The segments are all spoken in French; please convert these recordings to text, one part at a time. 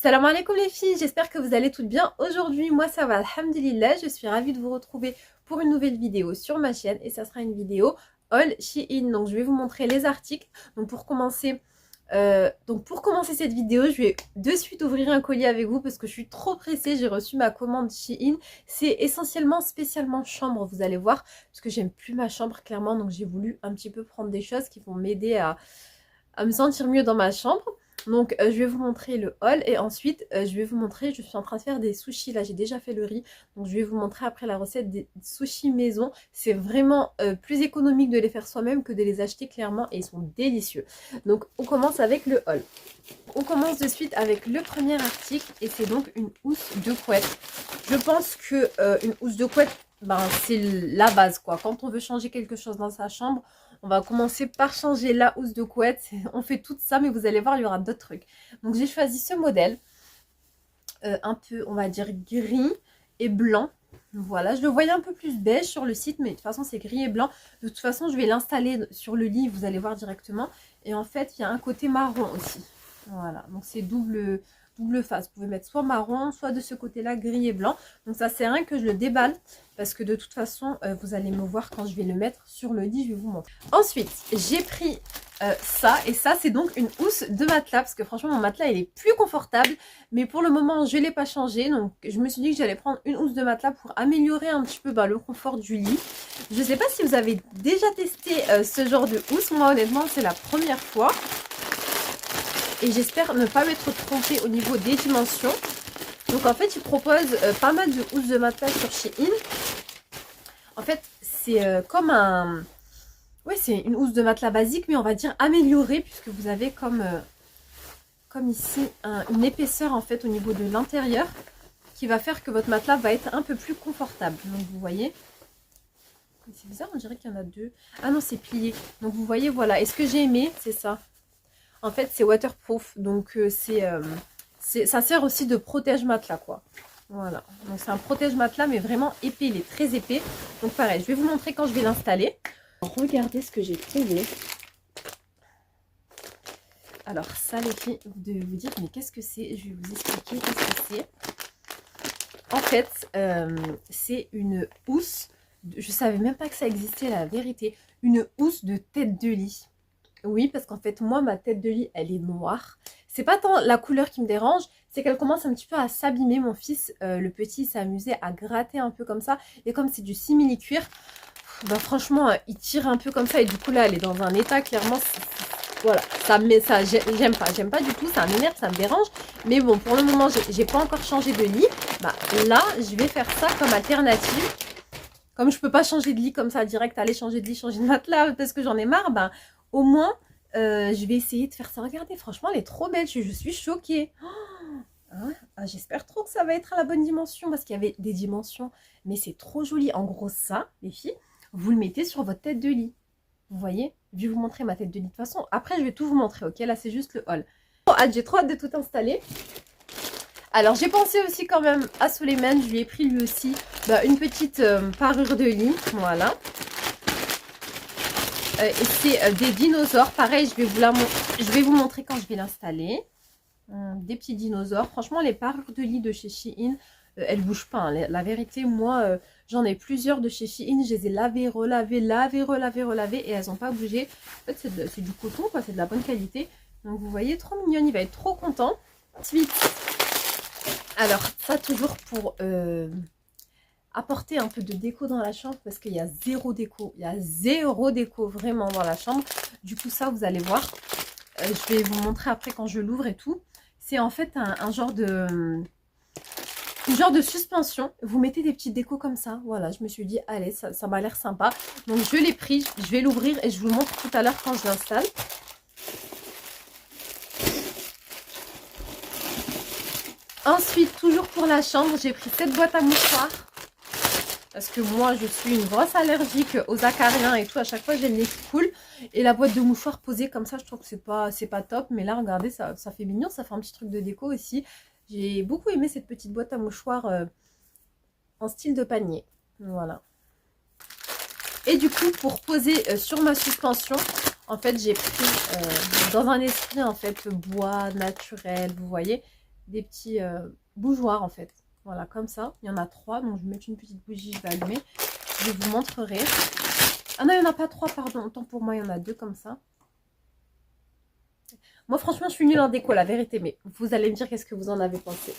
Salam alaikum les filles, j'espère que vous allez toutes bien. Aujourd'hui, moi ça va, alhamdulillah, je suis ravie de vous retrouver pour une nouvelle vidéo sur ma chaîne et ça sera une vidéo haul Shein. Donc je vais vous montrer les articles. Donc pour commencer cette vidéo, je vais de suite ouvrir un colis avec vous parce que je suis trop pressée. J'ai reçu ma commande Shein. C'est essentiellement, spécialement chambre, vous allez voir, parce que j'aime plus ma chambre clairement. Donc j'ai voulu un petit peu prendre des choses qui vont m'aider à me sentir mieux dans ma chambre. Donc je vais vous montrer le haul et ensuite je vais vous montrer, je suis en train de faire des sushis, là j'ai déjà fait le riz, donc je vais vous montrer après la recette des sushis maison. C'est vraiment plus économique de les faire soi-même que de les acheter clairement et ils sont délicieux. Donc on commence avec le haul. On commence de suite avec le premier article et c'est donc une housse de couette. Je pense que une housse de couette, c'est la base quoi. Quand on veut changer quelque chose dans sa chambre, on va commencer par changer la housse de couette. On fait tout ça, mais vous allez voir, il y aura d'autres trucs. Donc j'ai choisi ce modèle, un peu, on va dire, gris et blanc. Voilà, je le voyais un peu plus beige sur le site, mais de toute façon, c'est gris et blanc. De toute façon, je vais l'installer sur le lit, vous allez voir directement. Et en fait, il y a un côté marron aussi. Voilà, donc c'est double face. Vous pouvez mettre soit marron, soit de ce côté-là, gris et blanc. Donc ça sert à rien que je le déballe, parce que de toute façon, vous allez me voir quand je vais le mettre sur le lit, je vais vous montrer. Ensuite, j'ai pris ça, et ça c'est donc une housse de matelas, parce que franchement mon matelas il est plus confortable, mais pour le moment je ne l'ai pas changé, donc je me suis dit que j'allais prendre une housse de matelas pour améliorer un petit peu le confort du lit. Je ne sais pas si vous avez déjà testé ce genre de housse, moi honnêtement c'est la première fois. Et j'espère ne pas m'être trompée au niveau des dimensions. Donc en fait, ils proposent pas mal de housses de matelas sur Shein. En fait, c'est comme un... Oui, c'est une housse de matelas basique, mais on va dire améliorée, puisque vous avez comme ici une épaisseur en fait au niveau de l'intérieur qui va faire que votre matelas va être un peu plus confortable. Donc vous voyez... C'est bizarre, on dirait qu'il y en a deux. Ah non, c'est plié. Donc vous voyez, voilà. Et ce que j'ai aimé, c'est ça. En fait, c'est waterproof, donc ça sert aussi de protège-matelas, quoi. Voilà, donc c'est un protège-matelas, mais vraiment épais, il est très épais. Donc pareil, je vais vous montrer quand je vais l'installer. Regardez ce que j'ai trouvé. Alors ça, les filles, vous devez vous dire, mais qu'est-ce que c'est? Je vais vous expliquer qu'est-ce que c'est. En fait, c'est une housse, je savais même pas que ça existait, la vérité. Une housse de tête de lit. Oui, parce qu'en fait, moi, ma tête de lit, elle est noire. C'est pas tant la couleur qui me dérange, c'est qu'elle commence un petit peu à s'abîmer. Mon fils, le petit, s'est amusé à gratter un peu comme ça. Et comme c'est du simili-cuir, franchement, il tire un peu comme ça. Et du coup, là, elle est dans un état, clairement, voilà. J'aime pas du tout, ça m'énerve, ça me dérange. Mais bon, pour le moment, j'ai pas encore changé de lit. Là, je vais faire ça comme alternative. Comme je peux pas changer de lit comme ça, direct, aller changer de lit, changer de matelas, parce que j'en ai marre, au moins, je vais essayer de faire ça. Regardez, franchement, elle est trop belle. Je suis choquée. J'espère trop que ça va être à la bonne dimension parce qu'il y avait des dimensions. Mais c'est trop joli. En gros, ça, les filles, vous le mettez sur votre tête de lit. Vous voyez? Je vais vous montrer ma tête de lit. De toute façon, après, je vais tout vous montrer. Ok, là, c'est juste le haul. J'ai trop hâte de tout installer. Alors, j'ai pensé aussi quand même à Suleiman. Je lui ai pris lui aussi une petite parure de lit. Voilà. Et c'est des dinosaures. Pareil, je vais vous montrer quand je vais l'installer. Des petits dinosaures. Franchement, les parures de lit de chez Shein, elles ne bougent pas. Hein. La vérité, moi, j'en ai plusieurs de chez Shein. Je les ai lavées, relavées, et elles n'ont pas bougé. En fait, c'est du coton, quoi. C'est de la bonne qualité. Donc, vous voyez, trop mignonne. Il va être trop content. Ensuite, alors, ça toujours pour... apporter un peu de déco dans la chambre parce qu'il y a zéro déco. Il y a zéro déco vraiment dans la chambre. Du coup, ça, vous allez voir. Je vais vous montrer après quand je l'ouvre et tout. C'est en fait un genre de... Une genre de suspension. Vous mettez des petites décos comme ça. Voilà, je me suis dit, allez, ça m'a l'air sympa. Donc, je l'ai pris. Je vais l'ouvrir et je vous montre tout à l'heure quand je l'installe. Ensuite, toujours pour la chambre, j'ai pris cette boîte à mouchoirs. Parce que moi, je suis une grosse allergique aux acariens et tout. À chaque fois, j'ai le nez qui coule. Et la boîte de mouchoirs posée comme ça, je trouve que c'est pas top. Mais là, regardez, ça fait mignon. Ça fait un petit truc de déco aussi. J'ai beaucoup aimé cette petite boîte à mouchoirs en style de panier. Voilà. Et du coup, pour poser sur ma suspension, en fait, j'ai pris dans un esprit, en fait, bois naturel, vous voyez. des petits bougeoirs en fait. Voilà, comme ça. Il y en a 3, donc je vais mettre une petite bougie, je vais allumer. Je vous montrerai. Ah non, il n'y en a pas 3, pardon. Autant pour moi, il y en a 2 comme ça. Moi, franchement, je suis nulle en déco, la vérité. Mais vous allez me dire qu'est-ce que vous en avez pensé.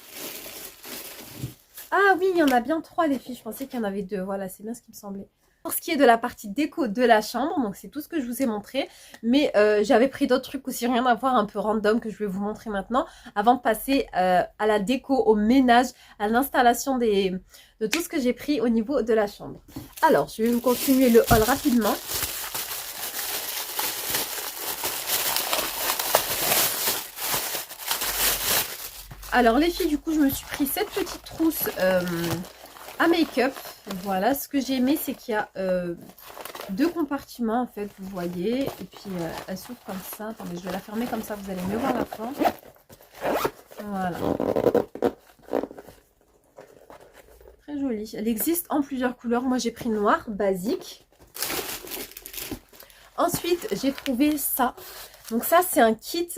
Ah oui, il y en a bien 3, les filles. Je pensais qu'il y en avait 2. Voilà, c'est bien ce qui me semblait. Pour ce qui est de la partie déco de la chambre, donc c'est tout ce que je vous ai montré. Mais j'avais pris d'autres trucs aussi, rien à voir, un peu random, que je vais vous montrer maintenant. Avant de passer à la déco, au ménage, à l'installation de tout ce que j'ai pris au niveau de la chambre. Alors, je vais vous continuer le haul rapidement. Alors les filles, du coup, je me suis pris cette petite trousse à make-up. Voilà, ce que j'ai aimé, c'est qu'il y a 2 compartiments, en fait, vous voyez. Et puis, elle s'ouvre comme ça. Attendez, je vais la fermer comme ça, vous allez mieux voir la forme. Voilà. Très jolie. Elle existe en plusieurs couleurs. Moi, j'ai pris noir, basique. Ensuite, j'ai trouvé ça. Donc ça, c'est un kit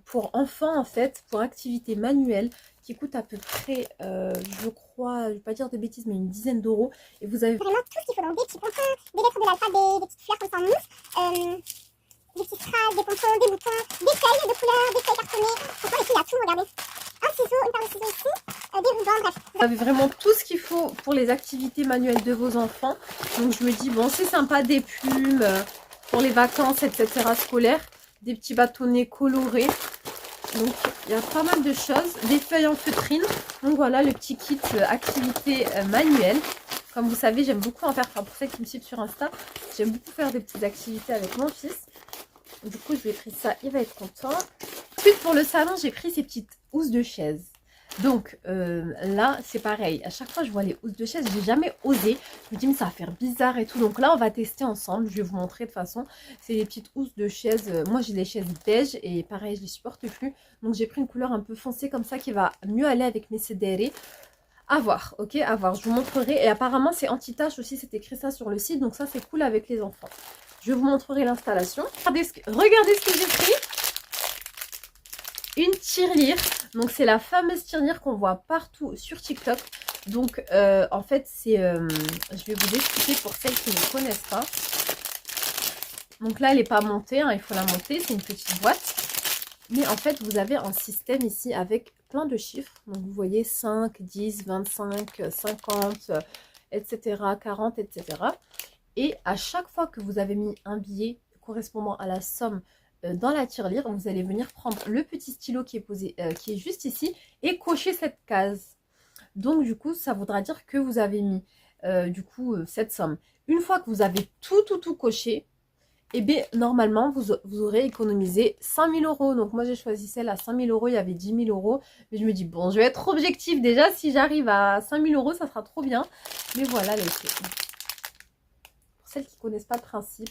pour enfants, en fait, pour activité manuelle, qui coûte à peu près, je crois, je ne vais pas dire de bêtises, mais une dizaine d'euros. Et vous avez vraiment tout ce qu'il faut, donc des petits pompons, des lettres de l'alphabet, des petites fleurs comme ça en mousse, des petites phrases, des pompons, des boutons, des feuilles de couleur, des feuilles cartonnées. Franchement, ici, il y a tout, regardez. Un ciseau, une paire de ciseaux ici, des rubans, bref. Vous avez vraiment tout ce qu'il faut pour les activités manuelles de vos enfants. Donc je me dis, bon, c'est sympa, des plumes pour les vacances, etc. scolaires. Des petits bâtonnets colorés. Donc il y a pas mal de choses. Des feuilles en feutrine. Donc voilà le petit kit activité manuelle. Comme vous savez, j'aime beaucoup en faire. Enfin, pour celles qui me suivent sur Insta, j'aime beaucoup faire des petites activités avec mon fils. Du coup, je lui ai pris ça. Il va être content. Ensuite, pour le salon, j'ai pris ces petites housses de chaise. Donc là, c'est pareil. À chaque fois, je vois les housses de chaise. J'ai jamais osé. Je me dis, mais ça va faire bizarre et tout. Donc là, on va tester ensemble. Je vais vous montrer de toute façon. C'est des petites housses de chaise. Moi, j'ai des chaises beige et pareil, je les supporte plus. Donc j'ai pris une couleur un peu foncée comme ça qui va mieux aller avec mes CDR. À voir, ok, à voir. Je vous montrerai. Et apparemment, c'est anti-tache aussi. C'est écrit ça sur le site. Donc ça, c'est cool avec les enfants. Je vous montrerai l'installation. Regardez ce que j'ai pris. Une tirelire. Donc c'est la fameuse tirelire qu'on voit partout sur TikTok. Donc en fait c'est, je vais vous expliquer pour celles qui ne connaissent pas. Donc là elle n'est pas montée, hein, il faut la monter, c'est une petite boîte. Mais en fait vous avez un système ici avec plein de chiffres. Donc vous voyez 5, 10, 25, 50, etc. 40, etc. Et à chaque fois que vous avez mis un billet correspondant à la somme dans la tirelire, vous allez venir prendre le petit stylo qui est posé, qui est juste ici et cocher cette case. Donc du coup, ça voudra dire que vous avez mis du coup cette somme. Une fois que vous avez tout coché, et bien normalement vous aurez économisé 5000 euros. Donc moi j'ai choisi celle à 5000 euros, il y avait 10 000 euros. Mais je me dis bon, je vais être objective déjà, si j'arrive à 5000 euros, ça sera trop bien. Mais voilà les filles. Pour celles qui ne connaissent pas le principe,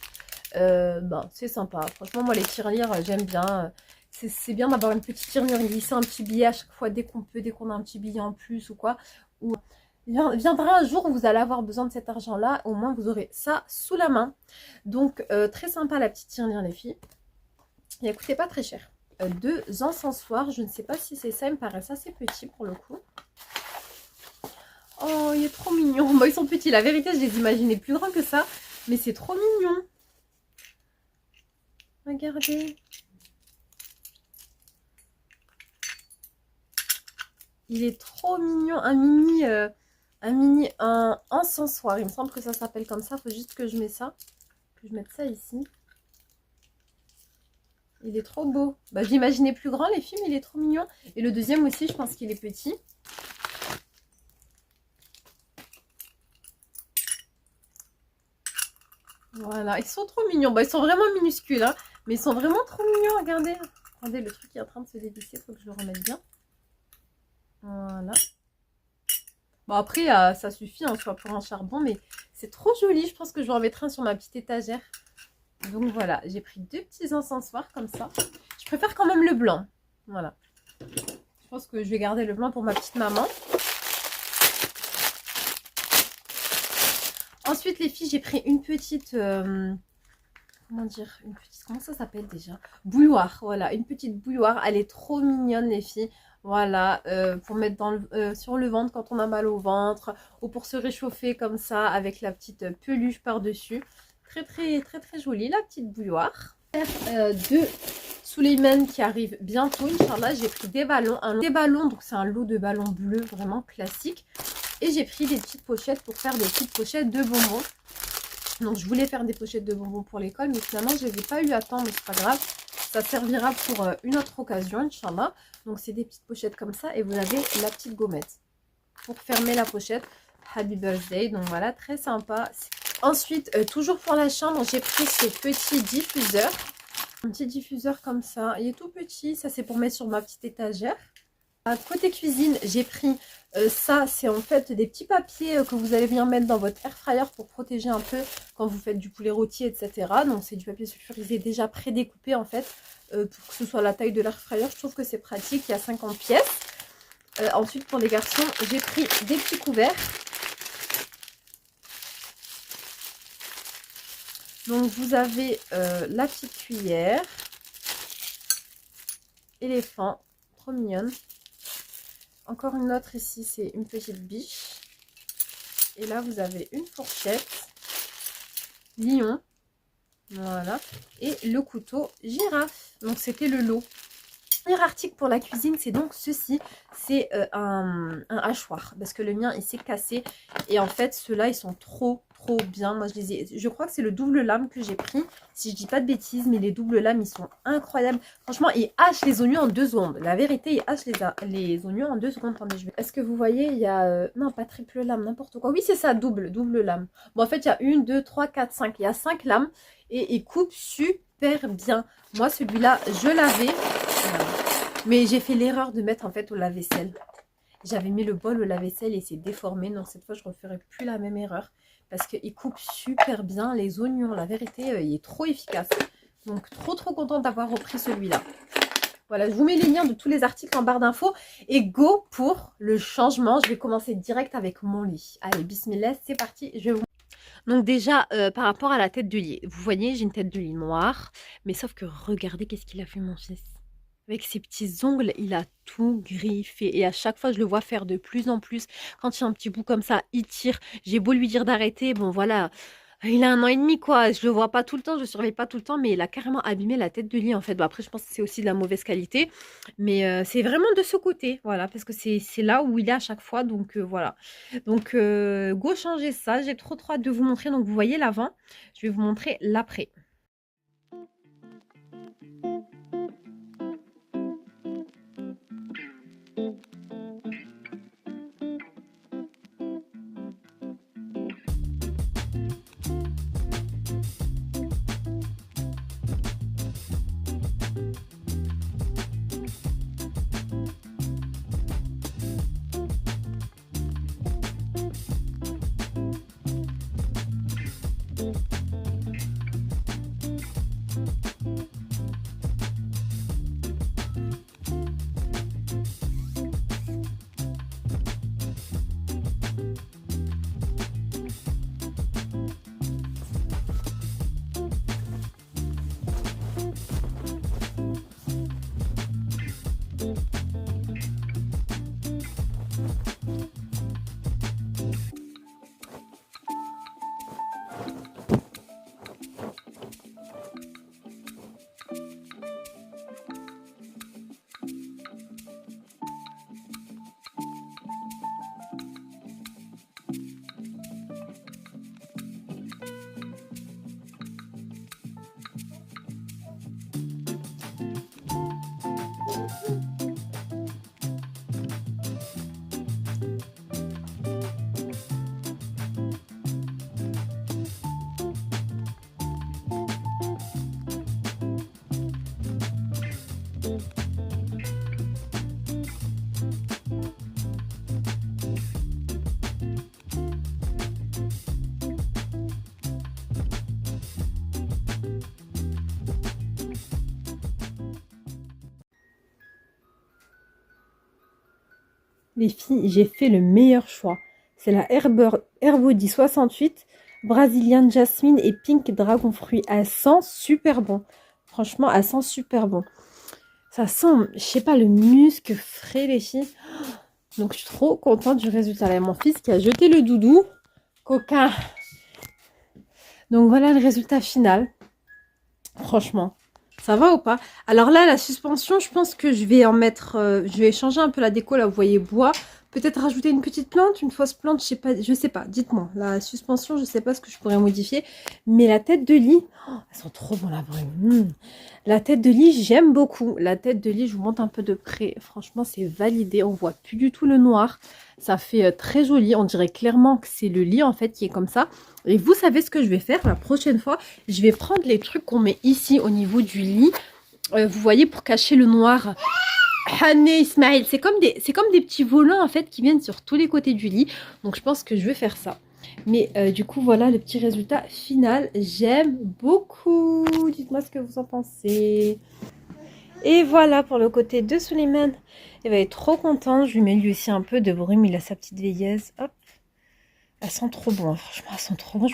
ben, c'est sympa. Franchement, moi, les tirelires, j'aime bien. C'est bien d'avoir une petite tirelire, glisser un petit billet à chaque fois dès qu'on peut, dès qu'on a un petit billet en plus ou quoi. Ou viendra un jour où vous allez avoir besoin de cet argent-là. Au moins, vous aurez ça sous la main. Donc, très sympa la petite tirelire, les filles. Et elle coûtait pas très cher. 2 encensoirs. Je ne sais pas si c'est ça. Il me paraissent assez petits pour le coup. Oh, il est trop mignon. Bon, ils sont petits. La vérité, je les imaginais plus grands que ça. Mais c'est trop mignon. Regardez. Il est trop mignon. Un encensoir. Il me semble que ça s'appelle comme ça. Il faut juste que je mette ça. Que je mette ça ici. Il est trop beau. Bah, je l'imaginais plus grand, les filles, mais il est trop mignon. Et le deuxième aussi, je pense qu'il est petit. Voilà, ils sont trop mignons. Bah, ils sont vraiment minuscules, hein, mais ils sont vraiment trop mignons. Regardez. Attendez, le truc est en train de se dévisser. Il faut que je le remette bien. Voilà. Bon, après, ça suffit, hein, soit pour un charbon, mais c'est trop joli. Je pense que je vais en mettre un sur ma petite étagère. Donc voilà, j'ai pris 2 petits encensoirs comme ça. Je préfère quand même le blanc. Voilà. Je pense que je vais garder le blanc pour ma petite maman. Ensuite, les filles, j'ai pris une petite... comment dire, une petite... Comment ça s'appelle déjà? Bouilloire, voilà, une petite bouilloire. Elle est trop mignonne, les filles. Voilà, pour mettre sur le ventre quand on a mal au ventre, ou pour se réchauffer comme ça avec la petite peluche par-dessus. Très très très très jolie la petite bouilloire. De Suleiman qui arrive bientôt, Inch'Allah, j'ai pris des ballons. Des ballons, donc c'est un lot de ballons bleus vraiment classique. Et j'ai pris des petites pochettes pour faire des petites pochettes de bonbons. Donc je voulais faire des pochettes de bonbons pour l'école, mais finalement je ne les ai pas eu à temps, mais c'est pas grave. Ça servira pour une autre occasion, Inch'Allah. Donc c'est des petites pochettes comme ça et vous avez la petite gommette pour fermer la pochette. Happy birthday, donc voilà, très sympa. Ensuite, toujours pour la chambre, j'ai pris ce petit diffuseur. Un petit diffuseur comme ça, il est tout petit, ça c'est pour mettre sur ma petite étagère. Côté cuisine, j'ai pris ça, c'est en fait des petits papiers que vous allez venir mettre dans votre air fryer pour protéger un peu quand vous faites du poulet rôti, etc. Donc c'est du papier sulfurisé déjà prédécoupé en fait, pour que ce soit la taille de l'air fryer. Je trouve que c'est pratique, il y a 50 pièces. Ensuite pour les garçons, j'ai pris des petits couverts. Donc vous avez la petite cuillère, éléphant, trop mignonne. Encore une autre ici, c'est une petite biche. Et là, vous avez une fourchette, lion, voilà, et le couteau girafe. Donc, c'était le lot. Le dernier article pour la cuisine, c'est donc ceci. C'est un hachoir, parce que le mien, il s'est cassé. Et en fait, ceux-là, ils sont trop bien. Moi, je crois que c'est le double lame que j'ai pris, si je dis pas de bêtises, mais les doubles lames, ils sont incroyables. Franchement, ils hachent les oignons en 2 secondes. La vérité, ils hachent les oignons en 2 secondes. Attendez, est-ce que vous voyez, il y a... non, pas triple lame, n'importe quoi. Oui, c'est ça, double lame. Bon, en fait, il y a 1, 2, 3, 4, 5. Il y a 5 lames et ils coupent super bien. Moi, celui-là, je l'avais. Mais j'ai fait l'erreur de mettre en fait au lave-vaisselle. J'avais mis le bol au lave-vaisselle et c'est déformé. Donc cette fois, je ne referai plus la même erreur. Parce qu'il coupe super bien les oignons. La vérité, il est trop efficace. Donc trop contente d'avoir repris celui-là. Voilà, je vous mets les liens de tous les articles en barre d'infos. Et go pour le changement. Je vais commencer direct avec mon lit. Allez, bismillah, c'est parti. Je vais vous... Donc déjà, par rapport à la tête de lit. Vous voyez, j'ai une tête de lit noire. Mais sauf que regardez qu'est-ce qu'il a fait mon fils. Avec ses petits ongles, il a tout griffé. Et à chaque fois, je le vois faire de plus en plus. Quand il y a un petit bout comme ça, il tire. J'ai beau lui dire d'arrêter. Bon, voilà. Il a 1 an et demi, quoi. Je le vois pas tout le temps, je le surveille pas tout le temps. Mais il a carrément abîmé la tête de lit, en fait. Bon, après, je pense que c'est aussi de la mauvaise qualité. Mais c'est vraiment de ce côté. Voilà. Parce que c'est là où il est à chaque fois. Donc, voilà. Donc, go changer ça. J'ai trop hâte de vous montrer. Donc, vous voyez l'avant. Je vais vous montrer l'après. Les filles, j'ai fait le meilleur choix. C'est la Airbody 68, Brazilian Jasmine et Pink Dragon Fruit. Elle sent super bon. Franchement, elle sent super bon. Ça sent, je sais pas, le musc frais, les filles. Donc, je suis trop contente du résultat. Là, mon fils qui a jeté le doudou. Coquin. Donc, voilà le résultat final. Franchement, ça va ou pas? Alors là, la suspension, je pense que je vais en mettre... je vais changer un peu la déco, là, vous voyez, bois. Peut-être rajouter une petite plante, une fausse plante, je sais pas. Dites-moi. La suspension, je sais pas ce que je pourrais modifier. Mais la tête de lit... Oh, elles sont trop bonnes, la brume. La tête de lit, j'aime beaucoup. La tête de lit, je vous montre un peu de près. Franchement, c'est validé. On voit plus du tout le noir. Ça fait très joli. On dirait clairement que c'est le lit, en fait, qui est comme ça. Et vous savez ce que je vais faire la prochaine fois? Je vais prendre les trucs qu'on met ici au niveau du lit. Vous voyez, pour cacher le noir. Hané Ismaël, c'est comme des petits volants en fait qui viennent sur tous les côtés du lit. Donc je pense que je vais faire ça. Mais du coup voilà le petit résultat final. J'aime beaucoup. Dites-moi ce que vous en pensez. Et voilà pour le côté de Suleiman. Il va être trop content. Je lui mets lui aussi un peu de brume. Il a sa petite veilleuse. Hop. Elles sont trop bonnes. Franchement, elles sont trop bonnes.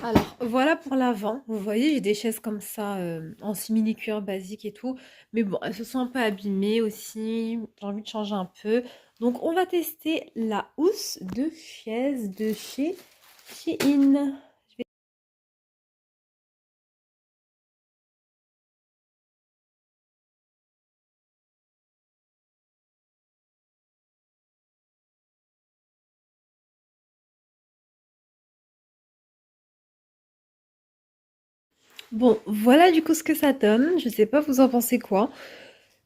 Alors, voilà pour l'avant. Vous voyez, j'ai des chaises comme ça, en simili-cuir basique et tout. Mais bon, elles se sont un peu abîmées aussi. J'ai envie de changer un peu. Donc, on va tester la housse de chaise de chez Shein. Bon, voilà du coup ce que ça donne. Je sais pas, vous en pensez quoi?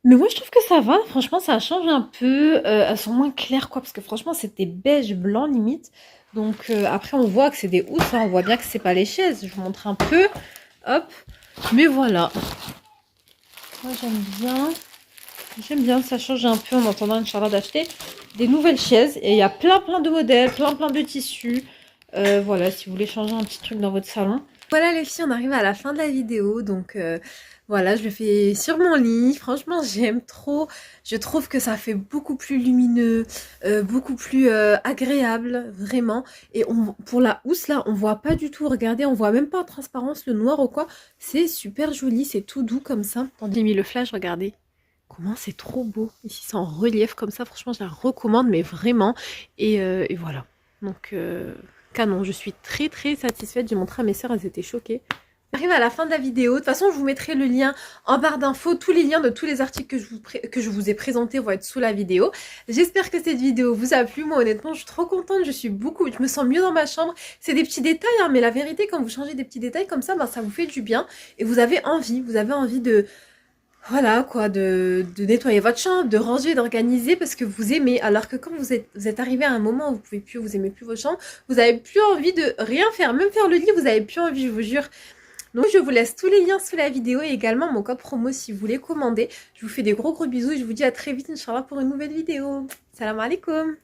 Mais moi, je trouve que ça va. Franchement, ça change un peu. Elles sont moins claires, quoi. Parce que franchement, c'était beige blanc limite. Donc, après, on voit que c'est des housses. Hein. On voit bien que c'est pas les chaises. Je vous montre un peu. Hop. Mais voilà. Moi, j'aime bien. J'aime bien. Ça change un peu en attendant, Inch'Allah, d'acheter des nouvelles chaises. Et il y a plein de modèles, plein de tissus. Voilà, si vous voulez changer un petit truc dans votre salon. Voilà les filles, on arrive à la fin de la vidéo. Donc, voilà, je le fais sur mon lit. Franchement, j'aime trop. Je trouve que ça fait beaucoup plus lumineux, beaucoup plus agréable, vraiment. Et pour la housse, là, on voit pas du tout. Regardez, on voit même pas en transparence le noir ou quoi. C'est super joli, c'est tout doux comme ça. J'ai mis le flash, regardez. Comment c'est trop beau. Ici, c'est en relief comme ça. Franchement, je la recommande, mais vraiment. Et voilà. Donc, canon. Je suis très satisfaite. J'ai montré à mes sœurs, elles étaient choquées. J'arrive à la fin de la vidéo. De toute façon, je vous mettrai le lien en barre d'infos. Tous les liens de tous les articles que je vous ai présentés vont être sous la vidéo. J'espère que cette vidéo vous a plu. Moi, honnêtement, je suis trop contente. Je me sens mieux dans ma chambre. C'est des petits détails, hein, mais la vérité, quand vous changez des petits détails comme ça, ben, ça vous fait du bien. Et vous avez envie de... Voilà quoi, de nettoyer votre chambre, de ranger, d'organiser parce que vous aimez. Alors que quand vous êtes arrivé à un moment où vous aimez plus votre chambre, vous avez plus envie de rien faire. Même faire le lit, vous avez plus envie, je vous jure. Donc je vous laisse tous les liens sous la vidéo et également mon code promo si vous voulez commander. Je vous fais des gros bisous et je vous dis à très vite, Inch'Allah, pour une nouvelle vidéo. Salam alaikum.